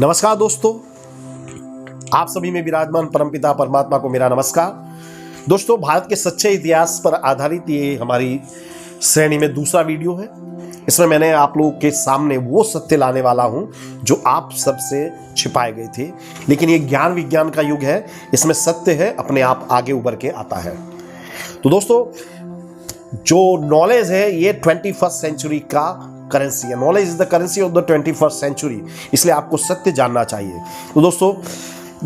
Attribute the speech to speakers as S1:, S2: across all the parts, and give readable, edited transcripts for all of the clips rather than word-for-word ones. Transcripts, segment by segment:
S1: नमस्कार दोस्तों, आप सभी में विराजमान परमपिता परमात्मा को मेरा नमस्कार। दोस्तों, भारत के सच्चे इतिहास पर आधारित ये हमारी श्रेणी में दूसरा वीडियो है। इसमें मैंने आप लोगों के सामने वो सत्य लाने वाला हूं जो आप सबसे छिपाए गए थे। लेकिन ये ज्ञान विज्ञान का युग है, इसमें सत्य है अपने आप आगे उभर के आता है। तो दोस्तों, जो नॉलेज है ये 21st सेंचुरी का करेंसी है। Knowledge is the currency of the 21st century, इसलिए आपको सत्य जानना चाहिए। तो दोस्तों,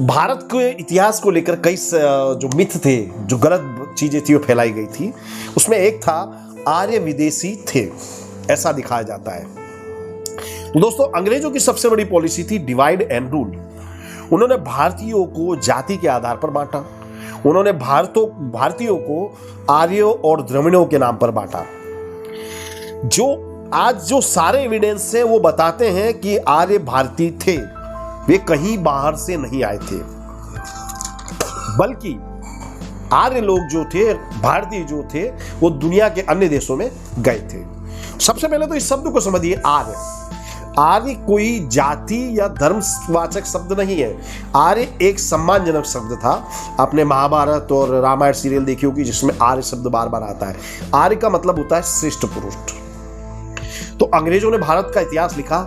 S1: भारत के इतिहास को लेकर कई जो मिथ थे, जो गलत चीजें थी वो फैलाई गई थी। उसमें एक था आर्य विदेशी थे, ऐसा दिखाया जाता है। तो दोस्तों, अंग्रेजों की सबसे बड़ी पॉलिसी थी डिवाइड एंड रूल। उन्होंने भारतीयों को जाति के आधार पर बांटा। उन्होंने भारतीयों को आर्यों और द्रविड़ों के नाम पर बांटा। जो सारे एविडेंस है वो बताते हैं कि आर्य भारतीय थे, वे कहीं बाहर से नहीं आए थे, बल्कि आर्य लोग जो थे, भारतीय जो थे, वो दुनिया के अन्य देशों में गए थे। सबसे पहले तो इस शब्द को समझिए, आर्य। आर्य कोई जाति या धर्मवाचक शब्द नहीं है। आर्य एक सम्मानजनक शब्द था। आपने महाभारत और रामायण सीरियल देखी होगी जिसमें आर्य शब्द बार बार आता है। आर्य का मतलब होता है श्रेष्ठ पुरुष। तो अंग्रेजों ने भारत का इतिहास लिखा,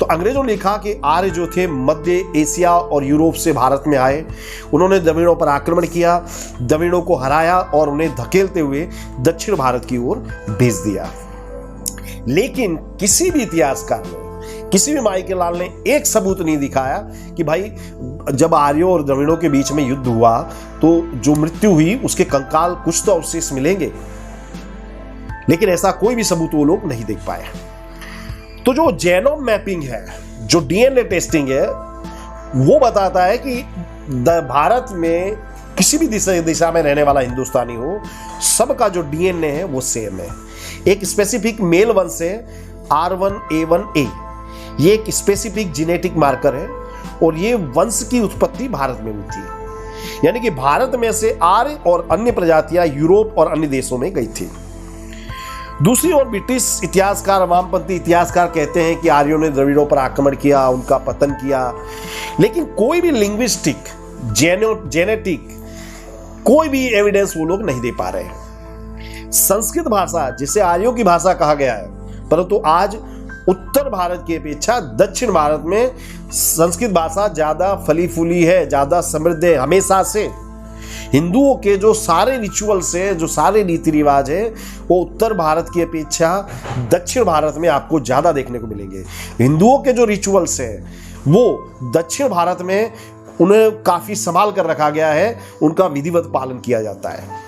S1: तो अंग्रेजों ने लिखा कि आर्य जो थे मध्य एशिया और यूरोप से भारत में आए। उन्होंने द्रविड़ों पर आक्रमण किया, द्रविड़ों को हराया और उन्हें धकेलते हुए दक्षिण भारत की ओर भेज दिया। लेकिन किसी भी इतिहासकार ने, किसी भी माइकेलाल ने एक सबूत नहीं दिखाया कि भाई जब आर्यों और द्रविड़ों के बीच में युद्ध हुआ तो जो मृत्यु हुई उसके कंकाल कुछ तो अवशेष मिलेंगे। लेकिन ऐसा कोई भी सबूत वो लोग नहीं देख पाए। तो जो जेनोम मैपिंग है, जो डीएनए टेस्टिंग है, वो बताता है कि भारत में किसी भी दिशा में रहने वाला हिंदुस्तानी हो, सबका जो डीएनए है वो सेम है। एक स्पेसिफिक मेल वंश है R1A1A, ये एक स्पेसिफिक जेनेटिक मार्कर है और ये वंश की उत्पत्ति भारत में हुई थी। यानी कि भारत में से आर्य और अन्य प्रजातियां यूरोप और अन्य देशों में गई थी। दूसरी ओर ब्रिटिश इतिहासकार, वामपंथी इतिहासकार कहते हैं कि आर्यों ने द्रविड़ों पर आक्रमण किया, उनका पतन किया। लेकिन कोई भी लिंग्विस्टिक, जेनेटिक कोई भी एविडेंस वो लोग नहीं दे पा रहे हैं। संस्कृत भाषा, जिसे आर्यों की भाषा कहा गया है, परंतु आज उत्तर भारत की अपेक्षा दक्षिण भारत में संस्कृत भाषा ज्यादा फली फूली है, ज्यादा समृद्ध है हमेशा से। हिंदुओं के जो सारे रिचुअल्स है, जो सारे रीति रिवाज है, वो उत्तर भारत की अपेक्षा दक्षिण भारत में आपको ज्यादा देखने को मिलेंगे। हिंदुओं के जो रिचुअल्स है वो दक्षिण भारत में उन्हें काफी संभाल कर रखा गया है, उनका विधिवत पालन किया जाता है।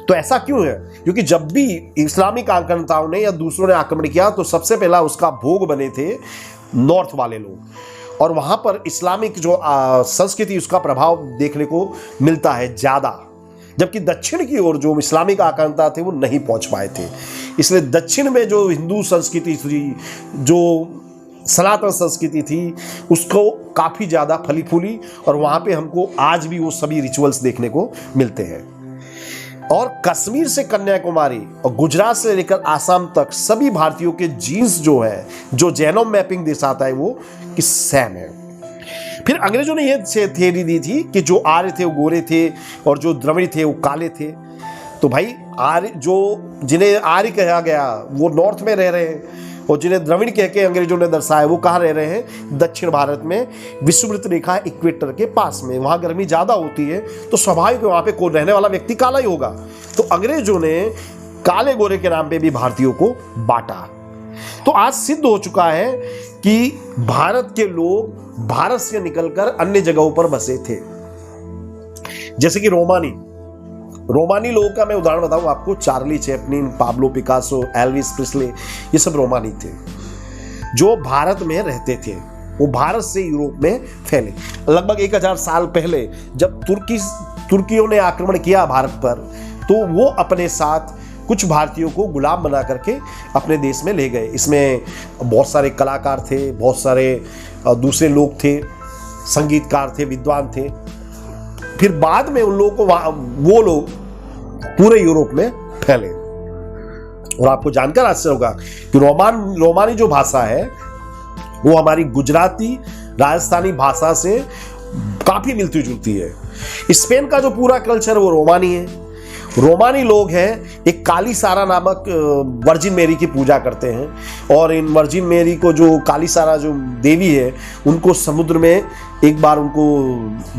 S1: तो ऐसा क्यों है? क्योंकि जब भी इस्लामिक आक्रामकताओं ने या दूसरों ने आक्रमण किया तो सबसे पहला उसका भोग बने थे नॉर्थ वाले लोग, और वहां पर इस्लामिक जो संस्कृति, उसका प्रभाव देखने को मिलता है ज्यादा। जबकि दक्षिण की ओर जो इस्लामिक आक्रामकता थे वो नहीं पहुंच पाए थे। इसलिए दक्षिण में जो हिंदू संस्कृति थी, जो सनातन संस्कृति थी, उसको काफी ज्यादा फली फूली, और वहां पे हमको आज भी वो सभी रिचुअल्स देखने को मिलते हैं। और कश्मीर से कन्याकुमारी और गुजरात से लेकर आसाम तक सभी भारतीयों के जीन्स जो है, जो जेनोम मैपिंग दर्शाता है, वो कि सेम है। फिर अंग्रेजों ने ये थियरी दी थी कि जो आर्य थे वो गोरे थे और जो द्रविड़ थे वो काले थे। तो भाई आर्य, जो जिन्हें आर्य कहा गया वो नॉर्थ में रह रहे हैं, और जिन्हें द्रविड़ कह के अंग्रेजों ने दर्शाया वो कहाँ रह रहे हैं? दक्षिण भारत में, विषुववृत्त रेखा इक्वेटर के पास में। वहां गर्मी ज्यादा होती है तो स्वाभाविक वहां पे कोई रहने वाला व्यक्ति काला ही होगा। तो अंग्रेजों ने काले गोरे के नाम पे भी भारतीयों को बांटा। तो आज सिद्ध हो चुका है कि भारत के लोग भारत से निकलकर अन्य जगहों पर बसे थे। जैसे कि रोमानी लोगों का मैं उदाहरण बताऊं आपको, Charlie Chaplin, Pablo Picasso, Elvis Presley, ये सब रोमानी थे जो भारत में रहते थे। वो भारत से यूरोप में फैले। लगभग 1000 साल पहले जब तुर्कियों ने आक्रमण किया भारत पर, तो वो अपने साथ कुछ भारतीयों को गुलाम बना करके अपने देश में ले गए। इसमें बहुत सारे कलाकार थे, बहुत सारे दूसरे लोग थे, संगीतकार थे, विद्वान थे। फिर बाद में उन लोगों को वो लोग पूरे यूरोप में फैले। और आपको जानकर आश्चर्य होगा कि रोमानी जो भाषा है वो हमारी गुजराती राजस्थानी भाषा से काफी मिलती जुलती है। स्पेन का जो पूरा कल्चर वो रोमानी है। रोमानी लोग हैं, एक काली सारा नामक वर्जिन मेरी की पूजा करते हैं, और इन वर्जिन मेरी को जो काली सारा जो देवी है उनको समुद्र में एक बार उनको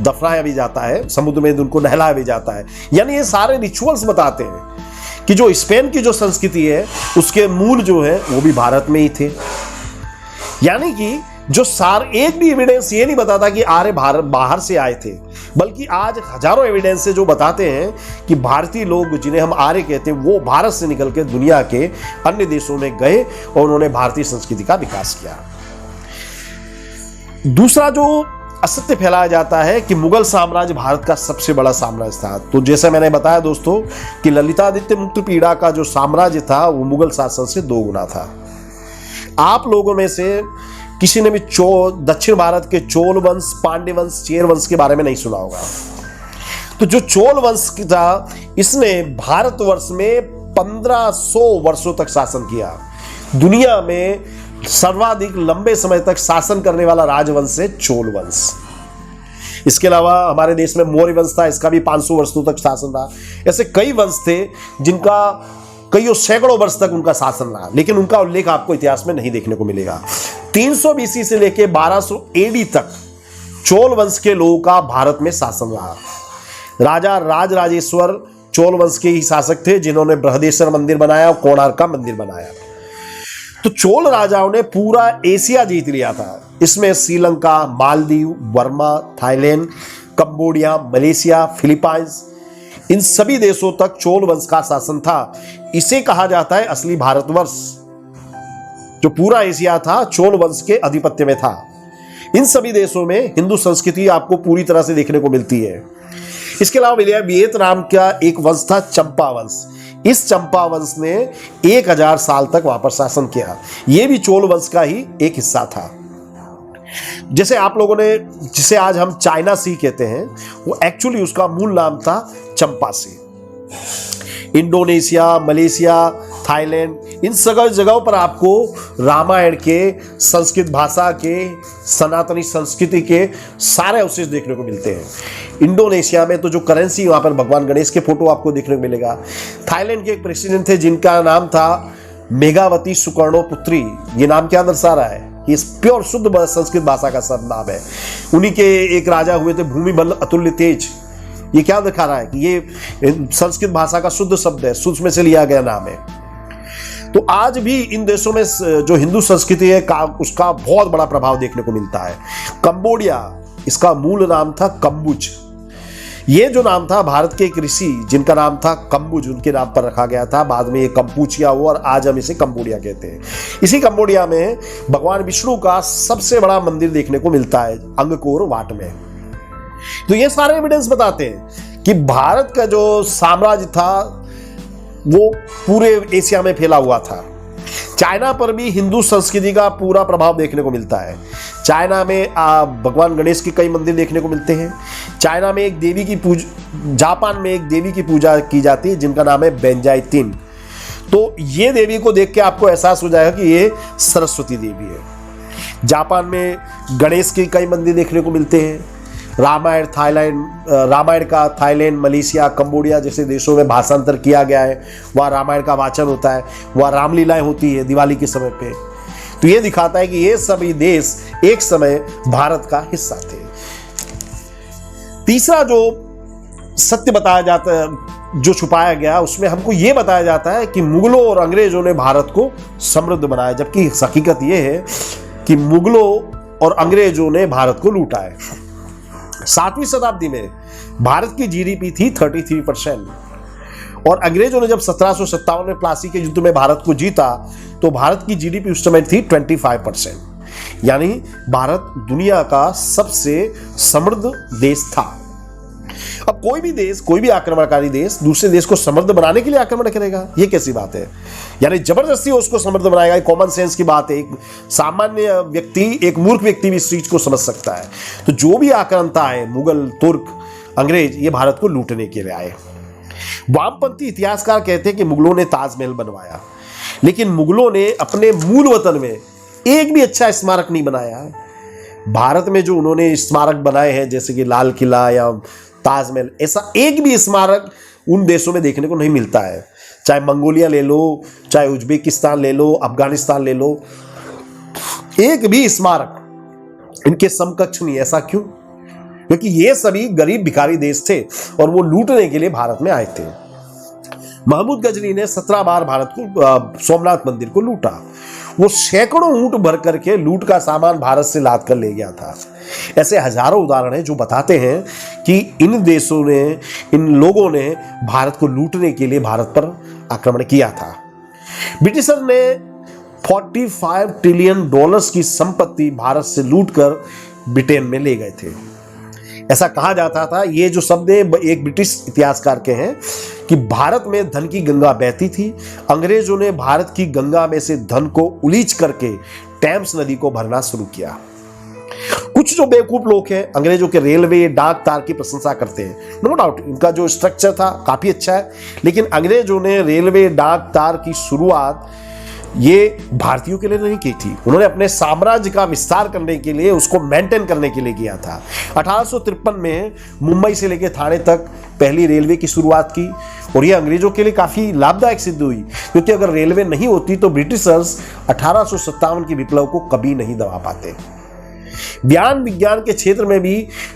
S1: दफनाया भी जाता है, समुद्र में उनको नहलाया भी जाता है। यानी ये सारे रिचुअल्स बताते हैं कि जो स्पेन की जो संस्कृति है उसके मूल जो है वो भी भारत में ही थे। यानी कि जो एक भी एविडेंस ये नहीं बताता कि आर्य भारत बाहर से आए थे, बल्कि आज हजारों एविडेंस से जो बताते हैं कि भारतीय लोग जिन्हें हम आर्य कहते हैं वो भारत से निकल के दुनिया के अन्य देशों में गए और उन्होंने भारतीय संस्कृति का विकास किया। दूसरा जो असत्य फैलाया जाता है कि मुगल साम्राज्य भारत का सबसे बड़ा साम्राज्य था। तो जैसे मैंने बताया दोस्तों कि ललितादित्य मुक्तपीड़ा का जो साम्राज्य था वो मुगल शासन से 2 गुना था। आप लोगों में से किसी ने भी दक्षिण भारत के चोल वंश, पांड्य वंश, चेर वंश के बारे में नहीं सुना होगा। तो जो चोल वंश था इसने भारतवर्ष में 1500 वर्षों तक शासन किया। दुनिया में सर्वाधिक लंबे समय तक शासन करने वाला राजवंश है चोल वंश। इसके अलावा हमारे देश में मौर्य वंश था, इसका भी 500 वर्षों तक शासन रहा। ऐसे कई वंश थे जिनका कई सैकड़ों वर्ष तक उनका शासन रहा, लेकिन उनका उल्लेख आपको इतिहास में नहीं देखने को मिलेगा। 300 बीसी से लेकर 1200 एडी तक चोल वंश के लोगों का भारत में शासन रहा। राजा राजराजेश्वर चोल वंश के ही शासक थे जिन्होंने बृहदेश्वर मंदिर बनाया और कोणार्क का मंदिर बनाया। तो चोल राजाओं ने पूरा एशिया जीत लिया था। इसमें Sri Lanka, Maldives, Burma, Thailand, Cambodia, Malaysia, Philippines, इन सभी देशों तक चोल वंश का शासन था। इसे कहा जाता है असली भारतवर्ष। जो पूरा एशिया था चोल वंश के आधिपत्य में था। इन सभी देशों में हिंदू संस्कृति आपको पूरी तरह से देखने को मिलती है। इसके अलावा वियतनाम का एक वंश था चंपा वंश। इस चंपा वंश ने 1000 साल तक वहां पर शासन किया। यह भी चोल वंश का ही एक हिस्सा था। जैसे आप लोगों ने जिसे आज हम चाइना सी कहते हैं वो एक्चुअली उसका मूल नाम था चंपा सी। इंडोनेशिया, मलेशिया, थाईलैंड, इन सभी जगहों पर आपको रामायण के, संस्कृत भाषा के, सनातनी संस्कृति के सारे अवशेष देखने को मिलते हैं। इंडोनेशिया में तो जो करेंसी वहां पर भगवान गणेश के फोटो आपको देखने को मिलेगा। थाईलैंड के एक प्रेसिडेंट थे जिनका नाम था मेघावती सुकर्णोपुत्री। ये नाम क्या दर्शा रहा है? ये प्योर शुद्ध संस्कृत भाषा का सब नाम है। उन्हीं के एक राजा हुए थे भूमिबल अतुल्य तेज। ये क्या दिखा रहा है कि ये संस्कृत भाषा का शुद्ध शब्द है, शुद्ध में से लिया गया नाम है। तो आज भी इन देशों में जो हिंदू संस्कृति है उसका बहुत बड़ा प्रभाव देखने को मिलता है। कंबोडिया, इसका मूल नाम था कंबुज। ये जो नाम था भारत के एक ऋषि जिनका नाम था कंबुज, उनके नाम पर रखा गया था। बाद में ये कंपूचिया हुआ और आज हम इसे कंबोडिया कहते हैं। इसी कंबोडिया में भगवान विष्णु का सबसे बड़ा मंदिर देखने को मिलता है अंगकोर वाट में। तो ये सारे एविडेंस बताते हैं कि भारत का जो साम्राज्य था वो पूरे एशिया में फैला हुआ था। चाइना पर भी हिंदू संस्कृति का पूरा प्रभाव देखने को मिलता है। चाइना में भगवान गणेश के कई मंदिर देखने को मिलते हैं। चाइना में एक देवी की जापान में एक देवी की पूजा की जाती है जिनका नाम है बेंजाइतिन। तो ये देवी को देख के आपको एहसास हो जाएगा कि ये सरस्वती देवी है। जापान में गणेश के कई मंदिर देखने को मिलते हैं। रामायण का थाईलैंड, मलेशिया, कंबोडिया जैसे देशों में भाषांतर किया गया है। वहाँ रामायण का वाचन होता है, वहाँ रामलीलाएं होती है दिवाली के समय पे। तो ये दिखाता है कि ये सभी देश एक समय भारत का हिस्सा थे। तीसरा जो सत्य बताया जाता है, जो छुपाया गया, उसमें हमको ये बताया जाता है कि मुगलों और अंग्रेजों ने भारत को समृद्ध बनाया, जबकि हकीकत ये है कि मुगलों और अंग्रेजों ने भारत को लूटा है। 7वीं शताब्दी में भारत की जीडीपी थी 33% और अंग्रेजों ने जब 1757 में प्लासी के युद्ध में भारत को जीता तो भारत की जीडीपी उस समय थी 25%। यानी भारत दुनिया का सबसे समृद्ध देश था। अब कोई भी देश, कोई भी आक्रमणकारी देश दूसरे देश को समृद्ध बनाने के लिए आक्रमण करेगा, ये कैसी बात है? यानी जबरदस्ती उसको समृद्ध बनाएगा। कॉमन सेंस की बात है। एक सामान्य व्यक्ति, एक मूर्ख व्यक्ति भी इस चीज को समझ सकता है। तो जो भी आक्रांता है, मुगल, तुर्क, अंग्रेज, ये भारत को लूटने के लिए आए। वामपंथी इतिहासकार कहते हैं कि मुगलों ने ताजमहल बनवाया, लेकिन मुगलों ने अपने मूल वतन में एक भी अच्छा स्मारक नहीं बनाया। भारत में जो उन्होंने स्मारक बनाए हैं जैसे कि लाल किला या ताजमहल, ऐसा एक भी स्मारक उन देशों में देखने को नहीं मिलता है। चाहे मंगोलिया ले लो, चाहे उज्बेकिस्तान ले लो, अफगानिस्तान ले लो, एक भी स्मारक इनके समकक्ष नहीं। ऐसा क्यों? क्योंकि ये सभी गरीब भिखारी देश थे और वो लूटने के लिए भारत में आए थे। महमूद गजनी ने 17 बार भारत को सोमनाथ मंदिर को लूटा। वो सैकड़ों ऊंट भर करके लूट का सामान भारत से लाद कर ले गया था। ऐसे हजारों उदाहरण हैं जो बताते हैं कि इन देशों ने, इन लोगों ने भारत को लूटने के लिए भारत पर आक्रमण किया था। ब्रिटिशर ने 45 ट्रिलियन डॉलर्स की संपत्ति भारत से लूटकर ब्रिटेन में ले गए थे। ऐसा कहा जाता था, ये जो शब्द एक ब्रिटिश इतिहासकार के हैं, कि भारत में धन की गंगा बहती थी। अंग्रेजों ने भारत की गंगा में से धन को उलीच करके टेम्स नदी को भरना शुरू किया। कुछ जो बेवकूफ लोग हैं अंग्रेजों के रेलवे डाक तार की प्रशंसा करते हैं। नो डाउट इनका जो स्ट्रक्चर था काफी अच्छा है, लेकिन अंग्रेजों ने रेलवे डाक तार की शुरुआत ये भारतीयों के लिए नहीं की थी। उन्होंने अपने साम्राज्य का विस्तार करने के लिए, उसको मेंटेन करने के लिए किया था। 1853 में मुंबई से लेकर थाने तक पहली रेलवे की शुरुआत की और ये अंग्रेजों के लिए काफी लाभदायक सिद्ध हुई, क्योंकि अगर रेलवे नहीं होती तो ब्रिटिशर्स 1857 के विप्लव को कभी नहीं दबा पाते। ज्ञान विज्ञान के क्षेत्र में भी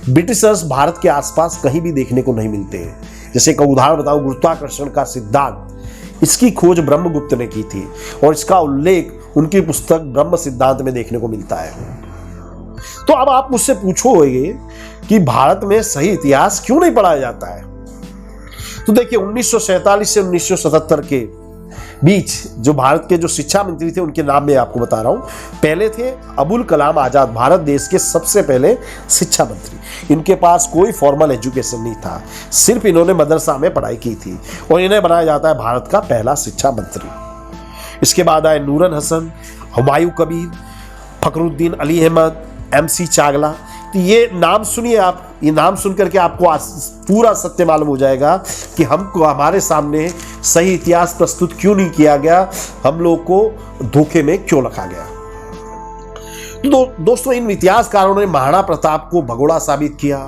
S1: ब्रिटिशर्स भारत के आसपास कहीं भी देखने को नहीं मिलते हैं। जैसे एक उदाहरण बताऊं, गुरुत्वाकर्षण का सिद्धांत, इसकी खोज ब्रह्मगुप्त ने की थी और इसका उल्लेख उनकी पुस्तक ब्रह्म सिद्धांत में देखने को मिलता है। तो अब आप मुझसे पूछोगे कि भारत में सही इतिहास क्यों नहीं पढ़ाया जाता है? तो देखिए 1947 से 1977 के बीच जो भारत के जो शिक्षा मंत्री थे उनके नाम मैं आपको बता रहा हूं। पहले थे अबुल कलाम आजाद, भारत देश के सबसे पहले शिक्षा मंत्री। इनके पास कोई फॉर्मल एजुकेशन नहीं था, सिर्फ इन्होंने मदरसा में पढ़ाई की थी और इन्हें बनाया जाता है भारत का पहला शिक्षा मंत्री। इसके बाद आए नूरन हसन, हुमायूं कबीर, फखरुद्दीन अली अहमद, MC चागला। तो ये नाम सुनिए आप, ये नाम सुन करके आपको पूरा सत्य मालूम हो जाएगा कि हमको हमारे सामने सही इतिहास प्रस्तुत क्यों नहीं किया गया, हम लोग को धोखे में क्यों रखा गया। तो दोस्तों इन इतिहासकारों ने महाराणा प्रताप को भगोड़ा साबित किया।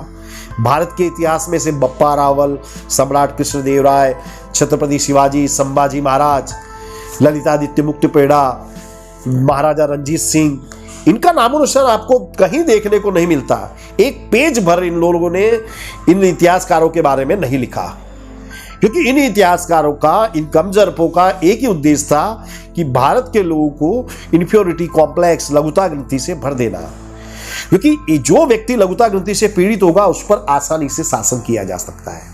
S1: भारत के इतिहास में से बप्पा रावल, सम्राट कृष्णदेव राय, छत्रपति शिवाजी, संभाजी महाराज, ललितादित्य मुक्तिपेड़ा, महाराजा रंजीत सिंह, इनका नामो निशान आपको कहीं देखने को नहीं मिलता। एक पेज भर इन लोगों ने इन इतिहासकारों के बारे में नहीं लिखा, क्योंकि इन इतिहासकारों का, इन कमजोरों का एक ही उद्देश्य था कि भारत के लोगों को इन्फीरियरिटी कॉम्प्लेक्स, लघुता ग्रंथि से भर देना, क्योंकि जो व्यक्ति लघुता ग्रंथि से पीड़ित होगा उस पर आसानी से शासन किया जा सकता है।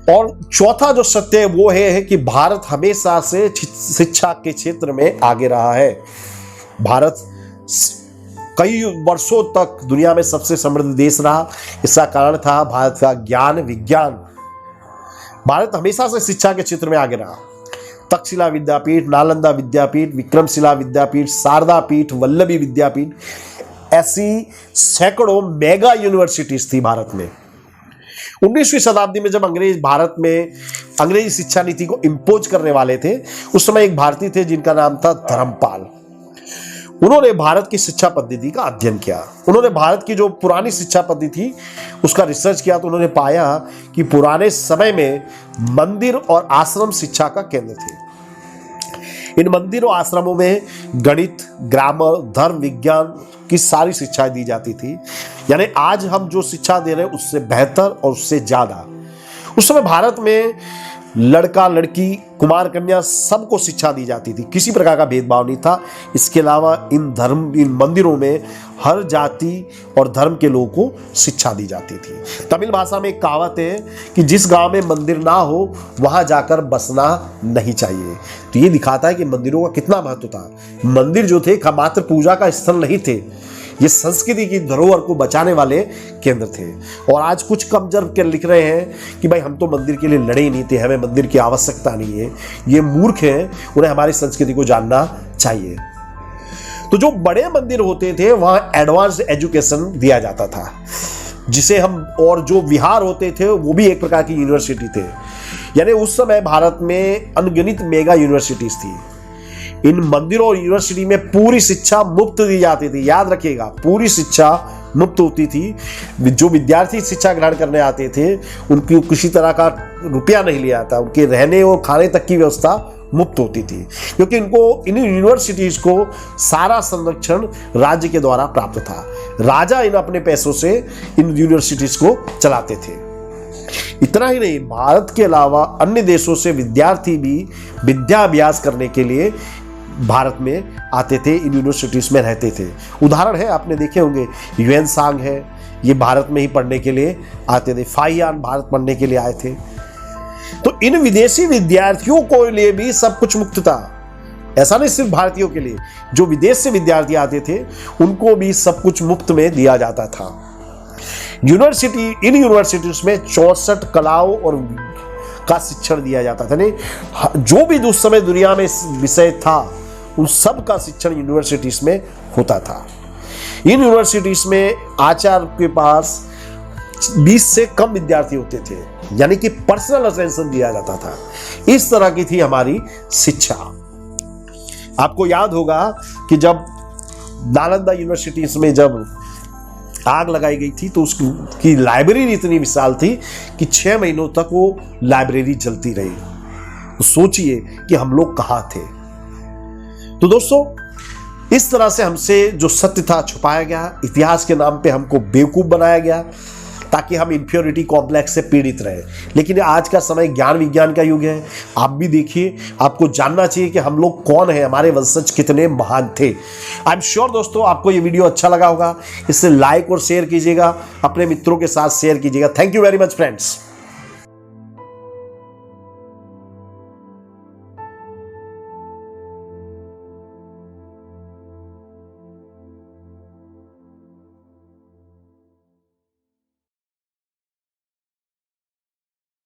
S1: और चौथा जो सत्य है वो है कि भारत हमेशा से शिक्षा के क्षेत्र में आगे रहा है। भारत कई वर्षों तक दुनिया में सबसे समृद्ध देश रहा। इसका कारण था भारत का ज्ञान विज्ञान। भारत हमेशा से शिक्षा के क्षेत्र में आगे रहा। तक्षशिला विद्यापीठ, नालंदा विद्यापीठ, विक्रमशिला विद्यापीठ, शारदा पीठ, वल्लभी विद्यापीठ, ऐसी सैकड़ों मेगा यूनिवर्सिटीज थी भारत में। 19वीं शताब्दी में जब अंग्रेज भारत में अंग्रेजी शिक्षा नीति को इंपोज करने वाले थे, उस समय एक भारतीय थे जिनका नाम था धर्मपाल। उन्होंने भारत की शिक्षा पद्धति का अध्ययन किया। उन्होंने भारत की जो पुरानी शिक्षा पद्धति थी उसका रिसर्च किया, तो उन्होंने पाया कि पुराने समय में मंदिर और आश्रम शिक्षा का केंद्र थे। इन मंदिर और आश्रमों में गणित, ग्रामर, धर्म, विज्ञान की सारी शिक्षाएं दी जाती थी। यानी आज हम जो शिक्षा दे रहे हैं उससे बेहतर और उससे ज्यादा। उस समय भारत में लड़का लड़की, कुमार कन्या सबको शिक्षा दी जाती थी, किसी प्रकार का भेदभाव नहीं था। इसके अलावा इन मंदिरों में हर जाति और धर्म के लोगों को शिक्षा दी जाती थी। तमिल भाषा में एक कहावत है कि जिस गांव में मंदिर ना हो वहां जाकर बसना नहीं चाहिए। तो ये दिखाता है कि मंदिरों का कितना महत्व था। मंदिर जो थे मात्र पूजा का स्थल नहीं थे, ये संस्कृति की धरोहर को बचाने वाले केंद्र थे। और आज कुछ कमजोर के लिख रहे हैं कि भाई हम तो मंदिर के लिए लड़े ही नहीं थे, हमें मंदिर की आवश्यकता नहीं है। ये मूर्ख हैं, उन्हें हमारी संस्कृति को जानना चाहिए। तो जो बड़े मंदिर होते थे वहां एडवांस एजुकेशन दिया जाता था, जिसे हम, और जो विहार होते थे वो भी एक प्रकार की यूनिवर्सिटी थे। यानी उस समय भारत में अनगिनत मेगा यूनिवर्सिटीज थी। इन मंदिरों और यूनिवर्सिटी में पूरी शिक्षा मुफ्त दी जाती थी। याद रखिएगा, पूरी शिक्षा मुफ्त होती थी। जो विद्यार्थी शिक्षा ग्रहण करने आते थे उनकी किसी तरह का रुपया नहीं लिया था। उनके रहने और खाने तक की व्यवस्था मुफ्त होती थी, क्योंकि इनको इन यूनिवर्सिटीज को सारा संरक्षण राज्य के द्वारा प्राप्त था। राजा इन अपने पैसों से इन यूनिवर्सिटीज को चलाते थे। इतना ही नहीं, भारत के अलावा अन्य देशों से विद्यार्थी भी विद्याभ्यास करने के लिए भारत में आते थे, इन यूनिवर्सिटीज में रहते थे। उदाहरण है, आपने देखे होंगे, ह्वेन सांग है, ये भारत में ही पढ़ने के लिए आते थे। फाहियान भारत पढ़ने के लिए आए थे। तो इन विदेशी विद्यार्थियों को लिए भी सब कुछ मुफ्त था। ऐसा नहीं सिर्फ भारतीयों के लिए, जो विदेश से विद्यार्थी आते थे उनको भी सब कुछ मुफ्त में दिया जाता था। इन यूनिवर्सिटीज में 64 कलाओं और का शिक्षण दिया जाता था। नहीं, जो भी उस समय दुनिया में विषय था उन सब का शिक्षण यूनिवर्सिटीज में होता था। इन यूनिवर्सिटीज में आचार्य के पास 20 से कम विद्यार्थी होते थे, यानी कि पर्सनल अटेंशन दिया जाता था। इस तरह की थी हमारी शिक्षा। आपको याद होगा कि जब नालंदा यूनिवर्सिटीज में जब आग लगाई गई थी तो उसकी लाइब्रेरी इतनी विशाल थी कि 6 महीनों तक वो लाइब्रेरी जलती रही। तो सोचिए कि हम लोग कहां थे। तो दोस्तों, इस तरह से हमसे जो सत्य था छुपाया गया, इतिहास के नाम पे हमको बेवकूफ बनाया गया ताकि हम इंफीरियरिटी कॉम्प्लेक्स से पीड़ित रहे। लेकिन आज का समय ज्ञान विज्ञान का युग है। आप भी देखिए, आपको जानना चाहिए कि हम लोग कौन है, हमारे वंशज कितने महान थे। आई एम श्योर दोस्तों आपको ये वीडियो अच्छा लगा होगा। इसे लाइक और शेयर कीजिएगा, अपने मित्रों के साथ शेयर कीजिएगा। Thank you very much friends.